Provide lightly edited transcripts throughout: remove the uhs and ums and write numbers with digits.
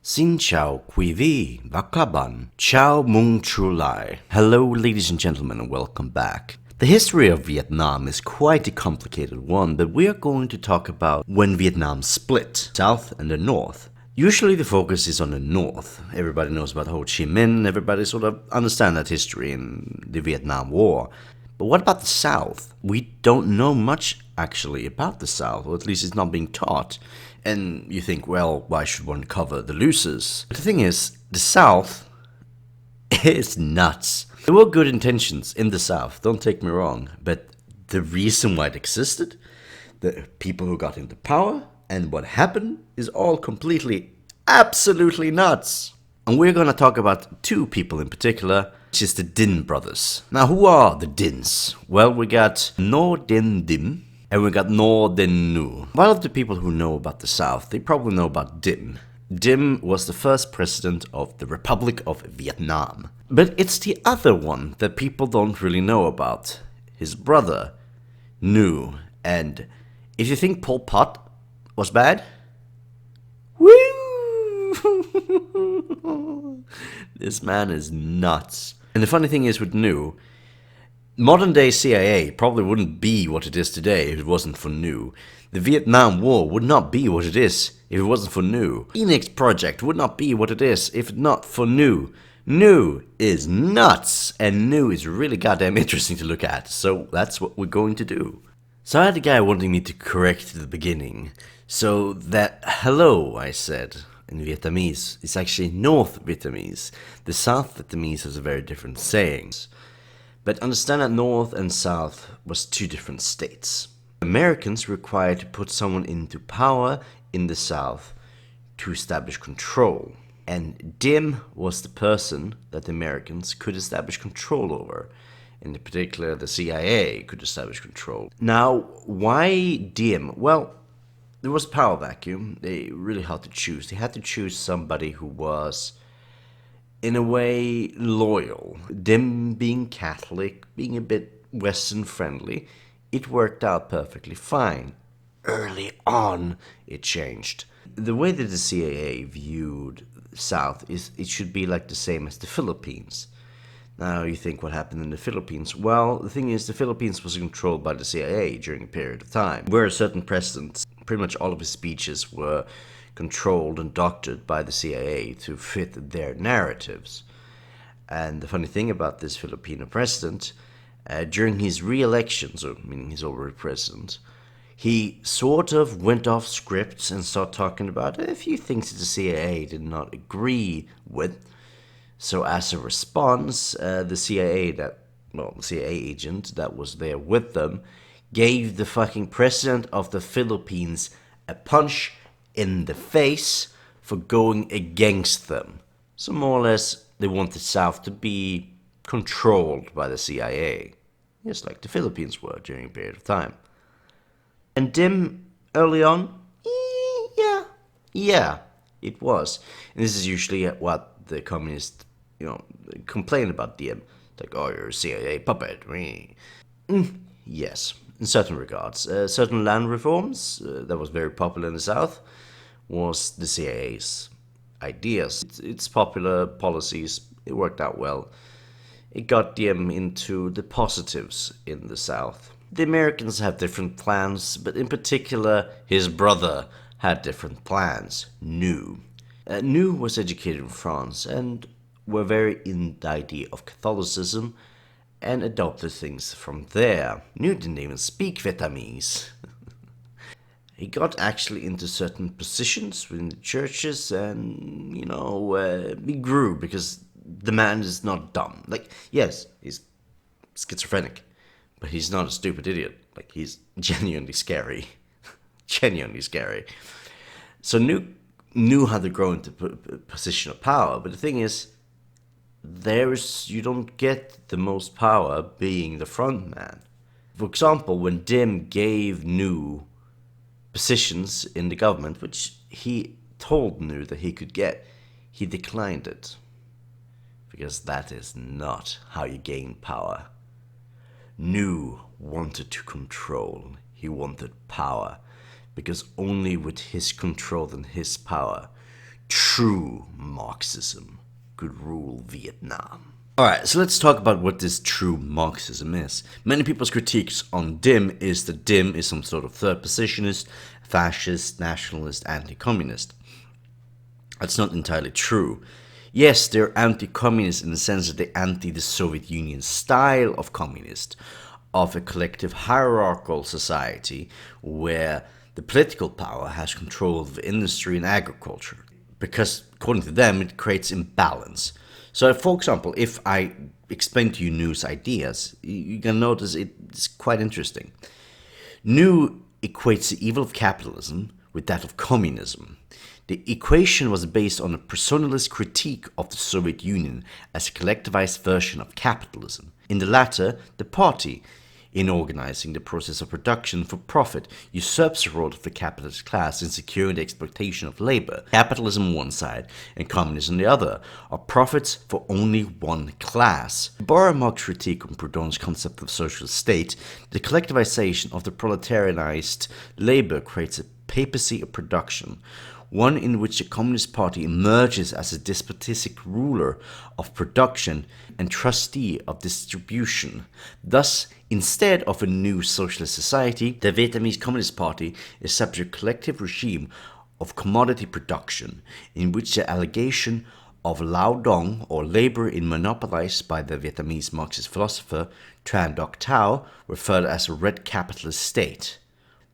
Xin chào quý vị và các bạn. Chào mừng trở lại. Hello, ladies and gentlemen, and welcome back. The history of Vietnam is quite a complicated one, but we are going to talk about when Vietnam split, South and the North. Usually the focus is on the North. Everybody knows about Ho Chi Minh, everybody sort of understands that history in the Vietnam War. But what about the South? We don't know much actually about the South, or at least it's not being taught. And you think, well, why should one cover the losers? But the thing is, the South is nuts. There were good intentions in the South, don't take me wrong, but the reason why it existed, the people who got into power, and what happened is all completely, absolutely nuts. And we're gonna talk about two people in particular, which is the Dinh brothers. Now, who are the Dins? Well, we got No Dinh Diem, and we got No Dinh Nu. A lot of the people who know about the South, they probably know about Diem. Diem was the first president of the Republic of Vietnam. But it's the other one that people don't really know about. His brother, Nu. And if you think Pol Pot was bad, woo! This man is nuts. And the funny thing is with Nu, modern day CIA probably wouldn't be what it is today if it wasn't for Nu. The Vietnam War would not be what it is if it wasn't for Nu. Phoenix Project would not be what it is if not for Nu. Nu is nuts, and Nu is really goddamn interesting to look at, so that's what we're going to do. So I had a guy wanting me to correct the beginning. So that hello, I said, in Vietnamese, is actually North Vietnamese. The South Vietnamese has a very different sayings. But understand that North and South was two different states. Americans required to put someone into power in the South to establish control. And Diem was the person that the Americans could establish control over. In particular, the CIA could establish control. Now, why Diem? Well, there was a power vacuum. They really had to choose. They had to choose somebody who was, in a way, loyal. Diem being Catholic, being a bit Western friendly, it worked out perfectly fine. Early on, it changed. The way that the CIA viewed the South is it should be like the same as the Philippines. Now you think what happened in the Philippines? Well, the thing is the Philippines was controlled by the CIA during a period of time, where a certain president, pretty much all of his speeches were controlled and doctored by the CIA to fit their narratives. And the funny thing about this Filipino president, during his re-election, so meaning he's already president, he sort of went off script and started talking about a few things that the CIA did not agree with. So as a response, the CIA agent that was there with them gave the fucking president of the Philippines a punch in the face for going against them. So more or less, they want the South to be controlled by the CIA, just like the Philippines were during a period of time. And Diem, early on, yeah, it was. And this is usually what the communists, complain about Diem. Like, oh, you're a CIA puppet. Yes, in certain regards. Certain land reforms that was very popular in the South was the CIA's ideas. Its popular policies, it worked out well. It got Diem into the positives in the South. The Americans have different plans, but in particular, his brother had different plans. Nu. Nu was educated in France and were very in the idea of Catholicism and adopted things from there. Nu didn't even speak Vietnamese. He got actually into certain positions within the churches and, he grew because the man is not dumb. Like, yes, he's schizophrenic, but he's not a stupid idiot. Like, he's genuinely scary. Genuinely scary. So Nu knew how to grow into a position of power, but the thing is, you don't get the most power being the front man. For example, when Diem gave Nu positions in the government, which he told Nu that he could get, he declined it. Because that is not how you gain power. Nu wanted to control. He wanted power. Because only with his control and his power true Marxism could rule Vietnam. Alright, so let's talk about what this true Marxism is. Many people's critiques on Diem is that Diem is some sort of third positionist, fascist, nationalist, anti-communist. That's not entirely true. Yes, they're anti-communist in the sense that they're anti the Soviet Union style of communist, of a collective hierarchical society where the political power has control of industry and agriculture. Because, according to them, it creates imbalance. So, for example, if I explain to you New's ideas, you can notice it's quite interesting. New equates the evil of capitalism with that of communism. The equation was based on a personalist critique of the Soviet Union as a collectivized version of capitalism. In the latter, the party, in organizing the process of production for profit, usurps the role of the capitalist class in securing the exploitation of labor. Capitalism on one side and communism on the other are profits for only one class. To borrow Marx's critique on Proudhon's concept of social state, the collectivization of the proletarianized labor creates a papacy of production, one in which the Communist Party emerges as a despotic ruler of production and trustee of distribution. Thus, instead of a new socialist society, the Vietnamese Communist Party is subject to a collective regime of commodity production, in which the allegation of lao động, or labor, is monopolized by the Vietnamese Marxist philosopher Tran Doc Thao, referred as a red capitalist state.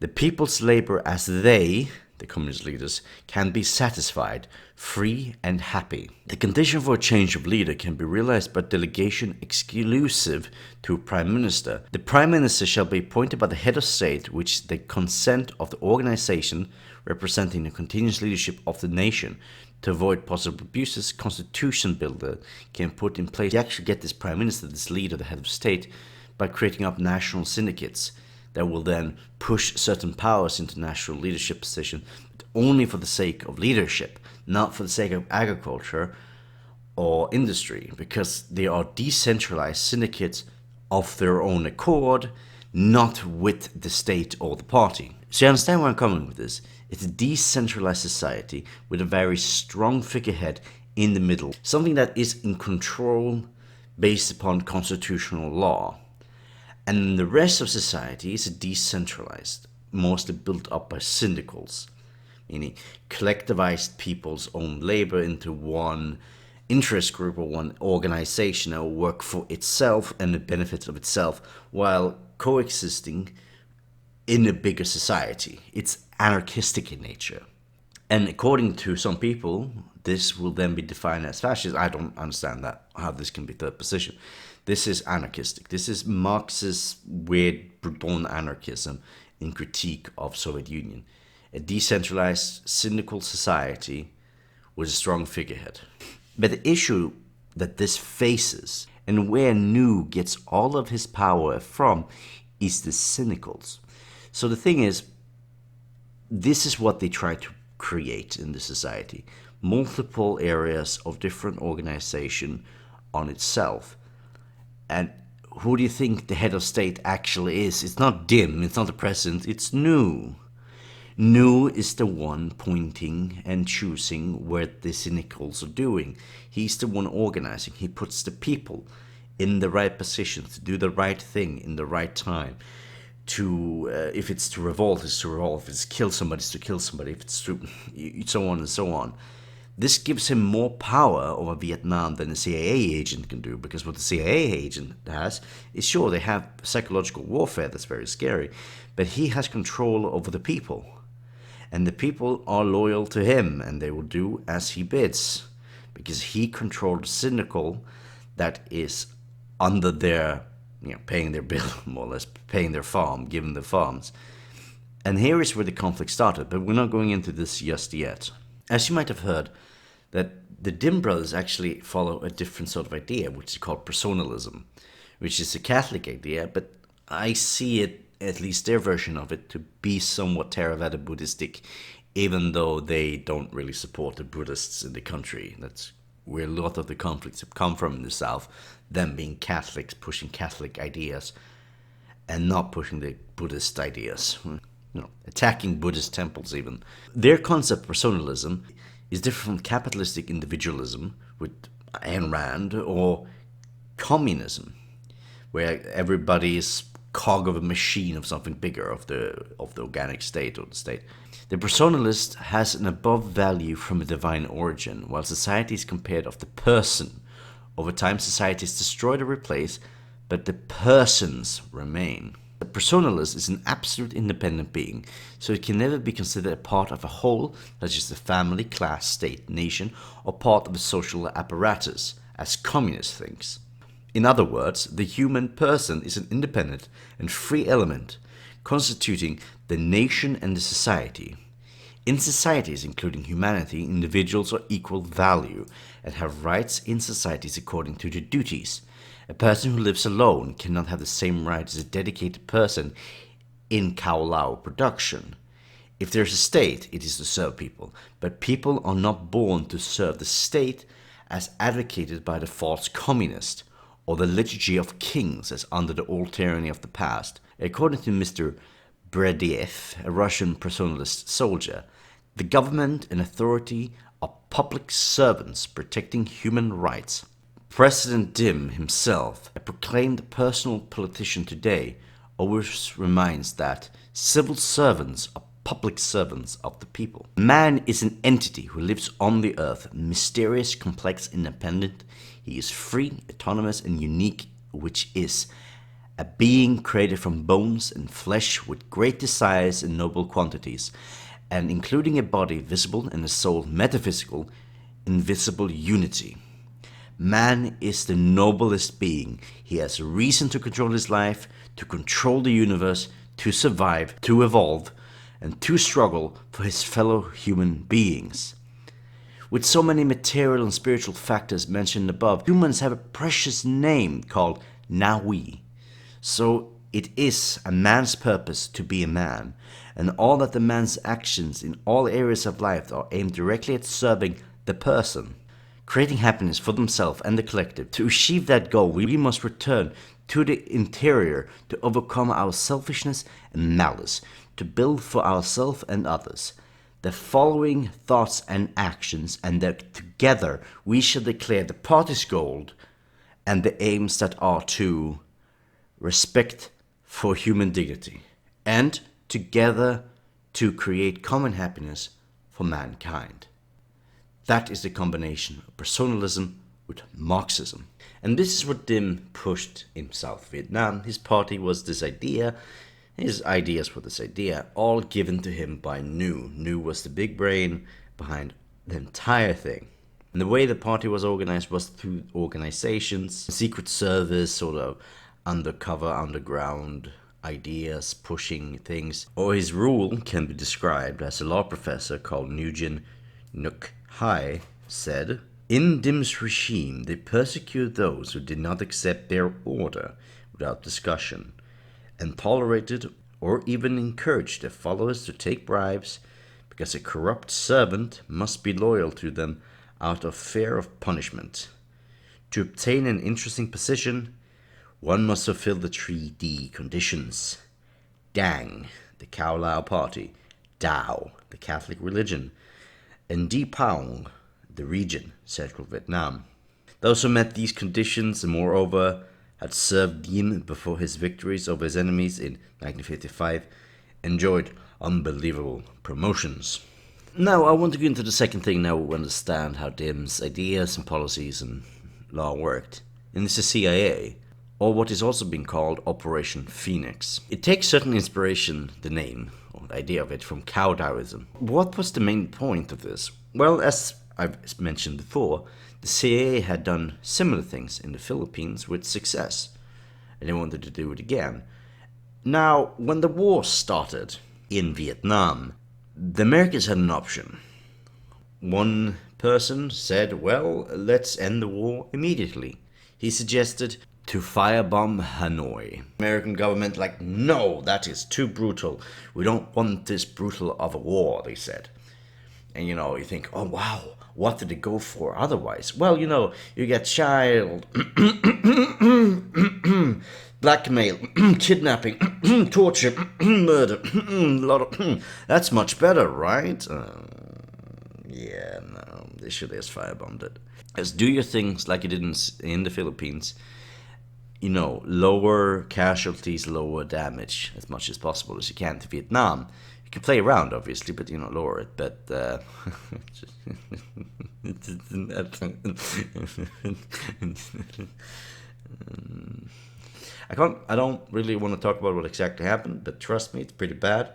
The people's labor as they, the communist leaders, can be satisfied, free and happy. The condition for a change of leader can be realized by delegation exclusive to a prime minister. The prime minister shall be appointed by the head of state, which the consent of the organization representing the continuous leadership of the nation. To avoid possible abuses, constitution builder can put in place. You actually get this prime minister, this leader, the head of state, by creating up national syndicates that will then push certain powers into national leadership position, but only for the sake of leadership, not for the sake of agriculture or industry, because they are decentralized syndicates of their own accord, not with the state or the party. So you understand where I'm coming with this? It's a decentralized society with a very strong figurehead in the middle, something that is in control based upon constitutional law. And the rest of society is decentralized, mostly built up by syndicals, meaning collectivized people's own labor into one interest group or one organization that will work for itself and the benefits of itself while coexisting in a bigger society. It's anarchistic in nature. And according to some people, this will then be defined as fascist. I don't understand that, how this can be third position. This is anarchistic. This is Marxist weird Bourbon anarchism in critique of Soviet Union. A decentralized syndical society with a strong figurehead. But the issue that this faces, and where New gets all of his power from, is the cynicals. So the thing is, this is what they try to create in the society. Multiple areas of different organization on itself. And who do you think the head of state actually is? It's not Diem, it's not the president, it's New. New is the one pointing and choosing where the cynicals are doing. He's the one organizing. He puts the people in the right positions to do the right thing in the right time. To if it's to revolt, it's to revolt. If it's to kill somebody, it's to kill somebody. If it's to so on and so on. This gives him more power over Vietnam than a CIA agent can do, because what the CIA agent has is, sure, they have psychological warfare that's very scary, but he has control over the people. And the people are loyal to him, and they will do as he bids, because he controls the cynical that is under their, paying their bill, more or less, paying their farm, giving the farms. And here is where the conflict started, but we're not going into this just yet. As you might have heard, that the Diem brothers actually follow a different sort of idea, which is called personalism, which is a Catholic idea, but I see it, at least their version of it, to be somewhat Theravada Buddhistic, even though they don't really support the Buddhists in the country. That's where a lot of the conflicts have come from in the South, them being Catholics, pushing Catholic ideas, and not pushing the Buddhist ideas. Attacking Buddhist temples even. Their concept, personalism, is different from capitalistic individualism with Ayn Rand or communism, where everybody is cog of a machine of something bigger, of the organic state or the state. The personalist has an above value from a divine origin, while society is compared of the person. Over time, society is destroyed or replaced, but the persons remain. The personalist is an absolute independent being, so it can never be considered a part of a whole, such as the family, class, state, nation, or part of a social apparatus, as communist thinks. In other words, the human person is an independent and free element, constituting the nation and the society. In societies, including humanity, individuals are equal value and have rights in societies according to their duties. A person who lives alone cannot have the same rights as a dedicated person in Kowlow production. If there is a state, it is to serve people, but people are not born to serve the state as advocated by the false communist, or the liturgy of kings as under the old tyranny of the past. According to Mr. Berdiev, a Russian personalist soldier, the government and authority are public servants protecting human rights. President Diem himself, a proclaimed personal politician today, always reminds that civil servants are public servants of the people. Man is an entity who lives on the earth, mysterious, complex, independent. He is free, autonomous, and unique, which is a being created from bones and flesh with great desires and noble quantities, and including a body visible and a soul metaphysical, invisible unity. Man is the noblest being. He has reason to control his life, to control the universe, to survive, to evolve, and to struggle for his fellow human beings. With so many material and spiritual factors mentioned above, humans have a precious name called Nawi. So it is a man's purpose to be a man, and all that the man's actions in all areas of life are aimed directly at serving the person, creating happiness for themselves and the collective. To achieve that goal, we must return to the interior to overcome our selfishness and malice, to build for ourselves and others the following thoughts and actions, and that together we shall declare the party's goal and the aims that are to respect for human dignity, and together to create common happiness for mankind. That is the combination of personalism with Marxism. And this is what Diem pushed in South Vietnam. His party was this idea, his ideas were this idea, all given to him by Nhu. Nhu was the big brain behind the entire thing. And the way the party was organized was through organizations, secret service, sort of undercover, underground ideas, pushing things. Or his rule can be described as a law professor called Nguyen Ngoc Hai said, "In Diem's regime, they persecute those who did not accept their order without discussion, and tolerated or even encouraged their followers to take bribes, because a corrupt servant must be loyal to them out of fear of punishment. To obtain an interesting position, one must fulfill the 3D conditions: Dang, the Kowlow party; Dao, the Catholic religion; and Di Paong, the region, Central Vietnam. Those who met these conditions and moreover had served Diem before his victories over his enemies in 1955 enjoyed unbelievable promotions." Now I want to go into the second thing now we understand how Diem's ideas and policies and law worked. And this is CIA, or what is also being called Operation Phoenix. It takes certain inspiration, the name, or the idea of it, from cow Taoism. What was the main point of this? Well, as I've mentioned before, the CIA had done similar things in the Philippines with success, and they wanted to do it again. Now, when the war started in Vietnam, the Americans had an option. One person said, well, let's end the war immediately. He suggested to firebomb Hanoi. American government like, no, that is too brutal. We don't want this brutal of a war, they said. And you think, oh wow, what did they go for otherwise? Well, you get child, blackmail, kidnapping, torture, murder, a lot of, that's much better, right? Yeah, no, they should have just firebombed it. Just do your things like you did in the Philippines. You know, lower casualties, lower damage as much as possible as you can to Vietnam. You can play around, obviously, but, you know, lower it. But, I don't really want to talk about what exactly happened, but trust me, it's pretty bad.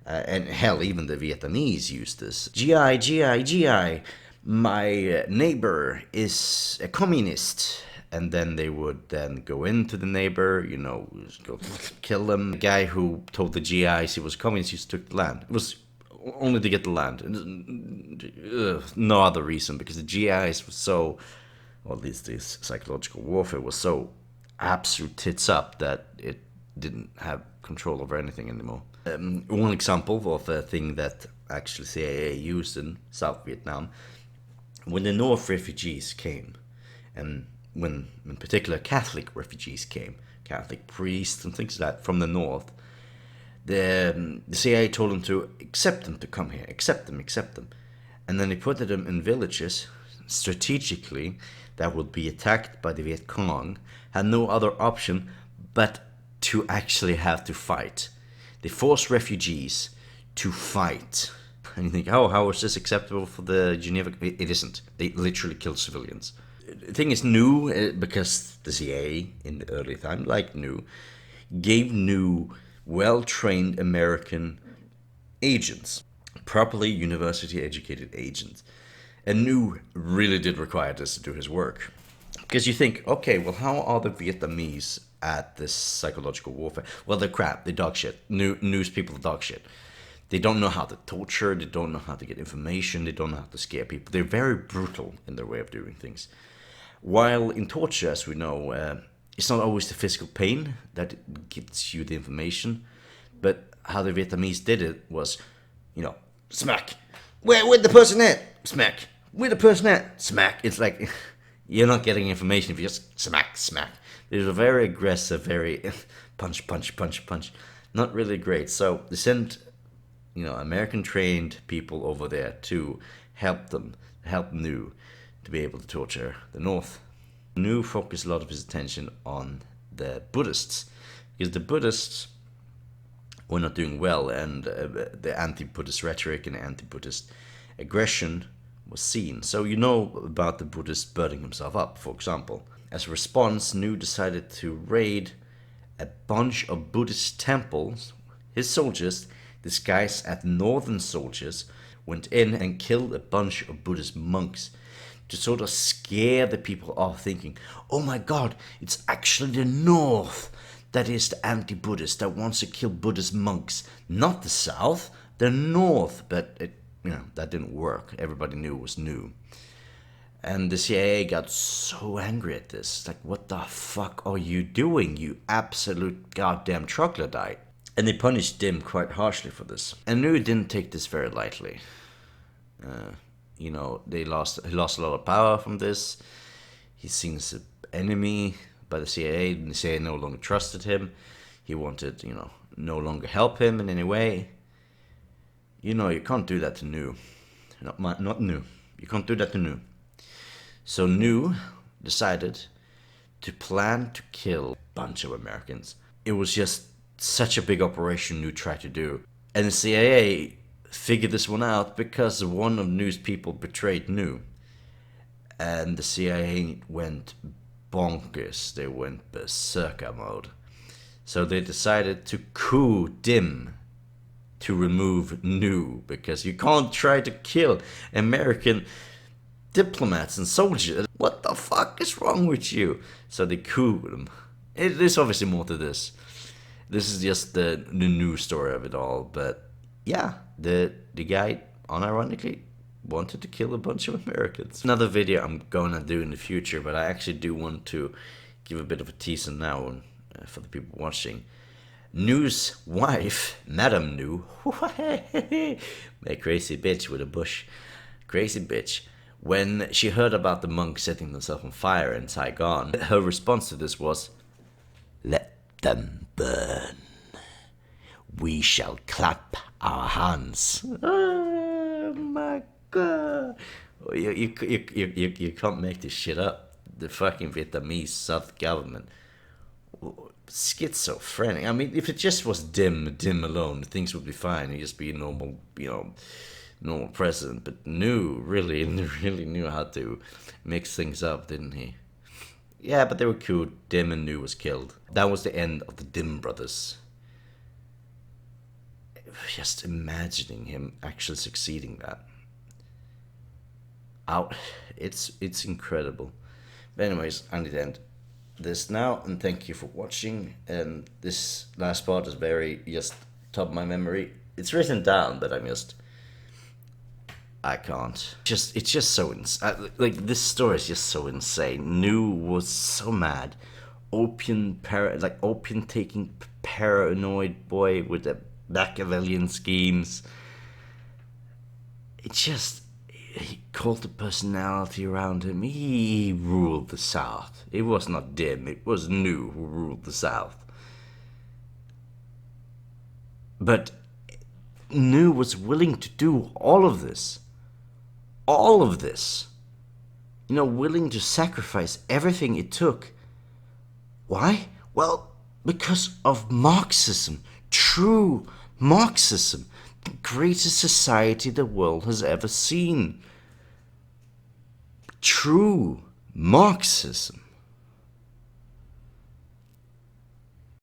And hell, even the Vietnamese used this. GI, GI, GI, my neighbor is a communist. And then they would then go into the neighbor, you know, go kill them. The guy who told the GIs he was communist just took the land. It was only to get the land. No other reason, because the GIs were so, or at least this psychological warfare was so absolute tits up that it didn't have control over anything anymore. One example of a thing that actually CIA used in South Vietnam, when the North refugees came, and when in particular Catholic refugees came, Catholic priests and things like that from the North, the CIA told them to accept them to come here, accept them. And then they put them in villages strategically that would be attacked by the Viet Cong, had no other option but to actually have to fight. They forced refugees to fight. And you think, oh, how is this acceptable for the Geneva? It isn't. They literally killed civilians. The thing is, new, because the CIA in the early time, like new, gave new well-trained American agents, properly university-educated agents. And new really did require this to do his work. Because you think, okay, well, how are the Vietnamese at this psychological warfare? Well, they're crap. They're dog shit. News people are dog shit. They don't know how to torture. They don't know how to get information. They don't know how to scare people. They're very brutal in their way of doing things. While in torture, as we know, it's not always the physical pain that gives you the information, but how the Vietnamese did it was, you know, smack. Where'd the person at? Smack. Where'd the person at? Smack. It's like, you're not getting information if you just smack. There's a very aggressive, very punch. Not really great. So they sent, you know, American-trained people over there to help New to be able to torture the North. New focused a lot of his attention on the Buddhists, because the Buddhists were not doing well, and the anti-Buddhist rhetoric and anti-Buddhist aggression was seen. So you know about the Buddhist burning himself up, for example. As a response, New decided to raid a bunch of Buddhist temples. His soldiers, disguised as northern soldiers, went in and killed a bunch of Buddhist monks to sort of scare the people off, thinking, oh my god, it's actually the North that is the anti-Buddhist that wants to kill Buddhist monks, not the South, the North. But it, you know, that didn't work. Everybody knew it was new. And the CIA got so angry at this. Like, what the fuck are you doing, you absolute goddamn troglodyte? And they punished Diem quite harshly for this. And New didn't take this very lightly. You know, he lost a lot of power from this. He's seen as an enemy by the CIA, and the CIA no longer trusted him. He wanted, you know, no longer help him in any way. You know, you can't do that to New. Not New. You can't do that to New. So New decided to plan to kill a bunch of Americans. It was just such a big operation New tried to do. And the CIA figured this one out because one of New's people betrayed New. And the CIA went bonkers. They went berserker mode. So they decided to coup Diem to remove New, because you can't try to kill American diplomats and soldiers. What the fuck is wrong with you? So they couped them. There's obviously more to this. This is just the new story of it all. But yeah, the guy unironically wanted to kill a bunch of Americans. Another video I'm gonna do in the future, but I actually do want to give a bit of a teaser now for the people watching. New's wife, Madame New, a crazy bitch with a bush, crazy bitch. When she heard about the monks setting themselves on fire in Saigon, her response to this was, "Let them burn. We shall clap our hands." Oh my You can't make this shit up. The fucking Vietnamese South government, schizophrenic. I mean, if it just was Diem alone, things would be fine. He'd just be a normal, normal president. But really knew how to mix things up, didn't he? Yeah, but they were cool. Diem and New was killed. That was the end of the Diem brothers. Just imagining him actually succeeding that. It's incredible. But anyways, I need to end this now, and thank you for watching. And this last part is very just top of my memory. It's written down, but I can't. It's just so like this story is just so insane. New was so mad, opium taking paranoid boy with the Machiavellian schemes. He called the personality around him. He ruled the South. It was not Diem, it was New who ruled the South. But New was willing to do all of this. All of this. Willing to sacrifice everything it took. Why? Well, because of Marxism. True Marxism. The greatest society the world has ever seen. True Marxism.